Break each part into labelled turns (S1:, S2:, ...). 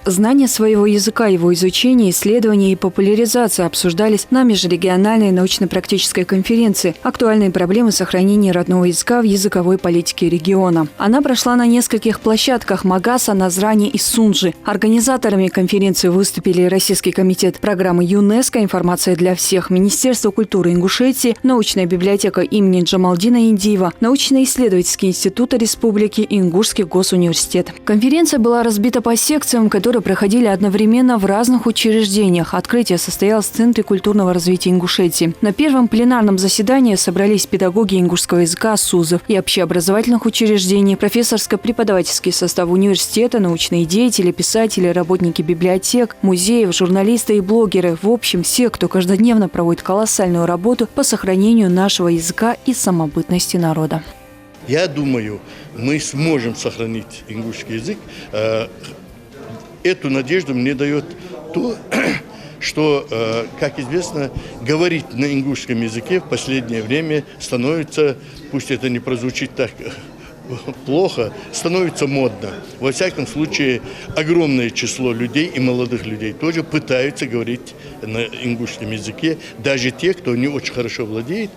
S1: Знание своего языка, его изучение, исследование и популяризация обсуждались на межрегиональной научно-практической конференции «Актуальные проблемы сохранения родного языка в языковой политике региона». Она прошла на нескольких площадках Магаса, Назрани и Сунжи. Организаторами конференции выступили Российский комитет программы ЮНЕСКО «Информация для всех», Министерство культуры Ингушетии, научная библиотека имени Джамалдина Индиева, научно-исследовательский институт Республики и Ингушский госуниверситет. Конференция была разбита по секциям, которые проходили одновременно в разных учреждениях. Открытие состоялось в Центре культурного развития Ингушетии. На первом пленарном заседании собрались педагоги ингушского языка СУЗов и общеобразовательных учреждений, профессорско-преподавательский состав университета, научные деятели, писатели, работники библиотек, музеев, журналисты и блогеры. В общем, все, кто каждодневно проводит колоссальную работу по сохранению нашего языка и самобытности народа.
S2: Я думаю, мы сможем сохранить ингушский язык. Эту надежду мне дает то, что, как известно, говорить на ингушском языке в последнее время становится, пусть это не прозвучит так плохо, становится модно. Во всяком случае, огромное число людей и молодых людей тоже пытаются говорить на ингушском языке, даже те, кто не очень хорошо владеет.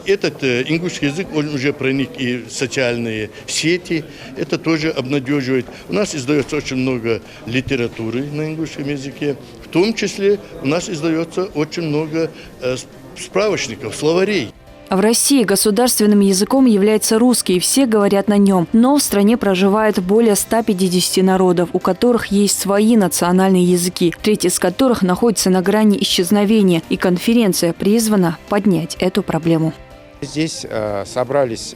S2: Этот ингушский язык, он уже проник и в социальные сети, это тоже обнадеживает. У нас издается очень много литературы на ингушском языке, в том числе у нас издается очень много справочников, словарей.
S1: В России государственным языком является русский, и все говорят на нем. Но в стране проживает более 150 народов, у которых есть свои национальные языки, треть из которых находится на грани исчезновения. И конференция призвана поднять эту проблему.
S3: Здесь собрались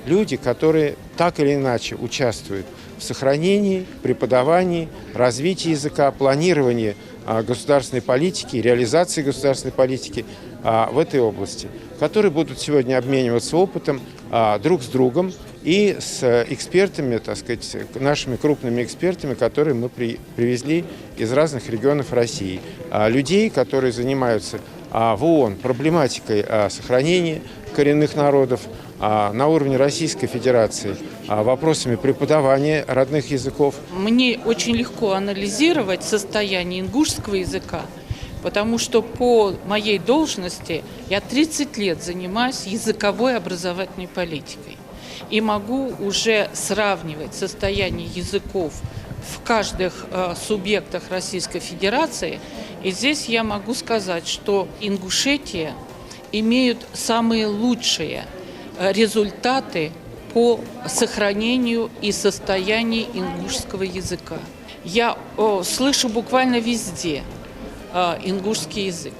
S3: люди, которые так или иначе участвуют в сохранении, преподавании, развитии языка, планировании государственной политики, реализации государственной политики в этой области, которые будут сегодня обмениваться опытом друг с другом и с экспертами, так сказать, нашими крупными экспертами, которые мы привезли из разных регионов России. Людей, которые занимаются в ООН проблематикой сохранения коренных народов, на уровне Российской Федерации вопросами преподавания родных языков.
S4: Мне очень легко анализировать состояние ингушского языка, потому что по моей должности я 30 лет занимаюсь языковой образовательной политикой. И могу уже сравнивать состояние языков в каждых субъектах Российской Федерации. И здесь я могу сказать, что Ингушетия имеют самые лучшие результаты по сохранению и состоянию ингушского языка. Я слышу буквально везде ингушский язык.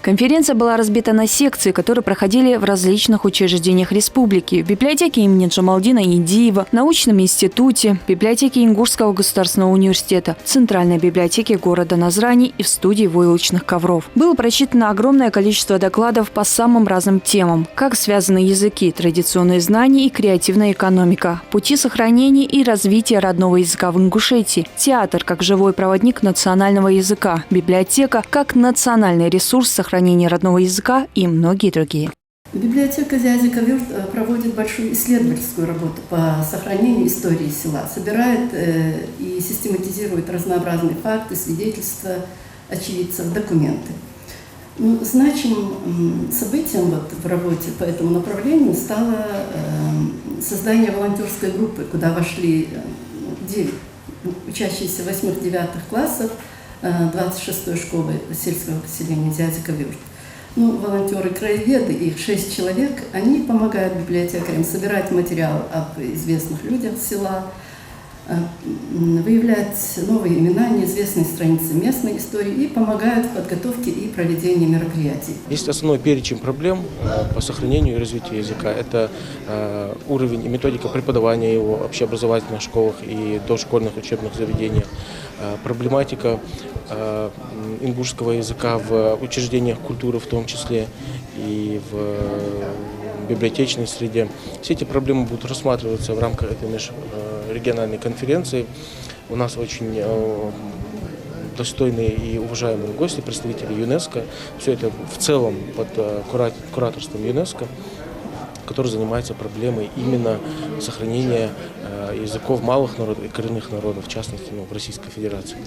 S1: Конференция была разбита на секции, которые проходили в различных учреждениях республики. В библиотеке имени Джамалдина Индиева, научном институте, библиотеке Ингушского государственного университета, центральной библиотеке города Назрани и в студии войлочных ковров. Было прочитано огромное количество докладов по самым разным темам, как связаны языки, традиционные знания и креативная экономика, пути сохранения и развития родного языка в Ингушетии, театр как живой проводник национального языка, библиотека как национальный ресурс сохранения родного языка и многие другие.
S5: Библиотека Зязика-Вюрт проводит большую исследовательскую работу по сохранению истории села, собирает и систематизирует разнообразные факты, свидетельства очевидцев, документы. Значимым событием в работе по этому направлению стало создание волонтерской группы, куда вошли 9 учащиеся 8-9 классов 26-й школы сельского поселения Зязика-Вюрт. Волонтеры-краеведы, их 6 человек, они помогают библиотекарям собирать материал об известных людях села, выявлять новые имена, неизвестные страницы местной истории и помогают в подготовке и проведении мероприятий.
S6: Есть основной перечень проблем по сохранению и развитию языка. Это уровень и методика преподавания его в общеобразовательных школах и дошкольных учебных заведениях, проблематика ингушского языка в учреждениях культуры в том числе и в библиотечной среде. Все эти проблемы будут рассматриваться в рамках этой межрегиональной конференции. У нас очень достойные и уважаемые гости, представители ЮНЕСКО. Все это в целом под кураторством ЮНЕСКО. который занимается проблемой именно сохранения языков малых народов и коренных народов, в частности, в Российской Федерации.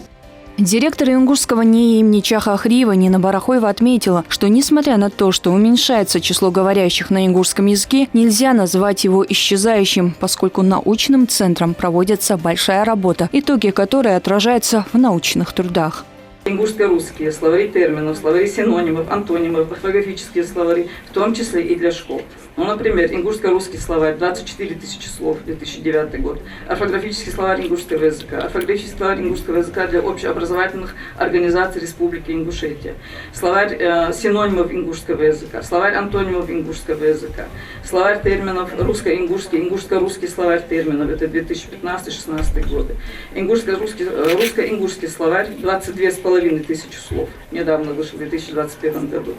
S1: Директор ингушского НИИ имени Чаха Ахриева Нина Барахоева отметила, что несмотря на то, что уменьшается число говорящих на ингушском языке, нельзя назвать его исчезающим, поскольку научным центром проводится большая работа, итоги которой отражаются в научных трудах.
S7: Ингушско-русские словари терминов, словари синонимов, антонимов, орфографические словари, в том числе и для школ. Ну, например, ингушско-русский словарь 24 тысячи слов, 2009 год. Орфографический словарь ингушского языка. Орфографический словарь ингушского языка для общеобразовательных организаций Республики Ингушетия. Словарь синонимов ингушского языка. Словарь антонимов ингушского языка. Словарь терминов русско-ингушский, ингушско-русский словарь терминов. Это 2015-2016 годы. Русско-ингушский словарь 22,5 тысячи слов. Недавно вышел в 2021 году.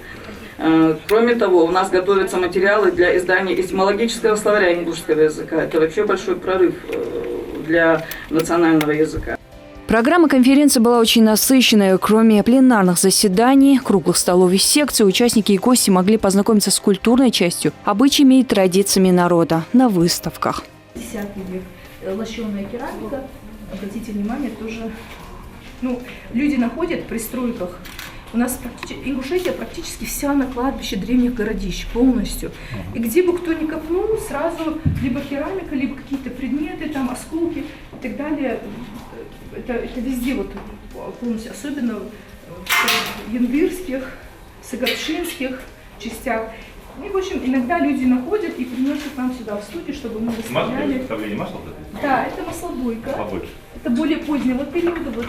S7: Кроме того, у нас готовятся материалы для издания этимологического словаря ингушского языка. Это вообще большой прорыв для национального языка.
S1: Программа конференции была очень насыщенная. Кроме пленарных заседаний, круглых столов и секций, участники и гости могли познакомиться с культурной частью, обычаями и традициями народа на выставках.
S8: 10 век. Лощеная керамика, обратите внимание, тоже люди находят при стройках. У нас Ингушетия практически вся на кладбище древних городищ полностью. И где бы кто ни копнул, сразу либо керамика, либо какие-то предметы, там осколки и так далее. Это везде вот полностью, особенно в янгырских, сагапшинских частях. И, в общем, иногда люди находят и приносят нам сюда в студию, чтобы мы выставляли. Масло? Да, это маслобойка. Это более позднего периода.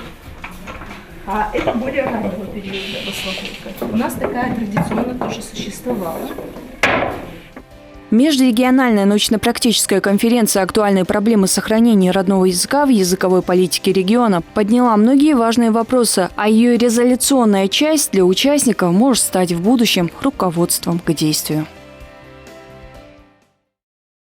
S8: А это более раннего периода маслобойка. У нас такая традиционно тоже существовала.
S1: Межрегиональная научно-практическая конференция «Актуальные проблемы сохранения родного языка в языковой политике региона» подняла многие важные вопросы, а ее резолюционная часть для участников может стать в будущем руководством к действию.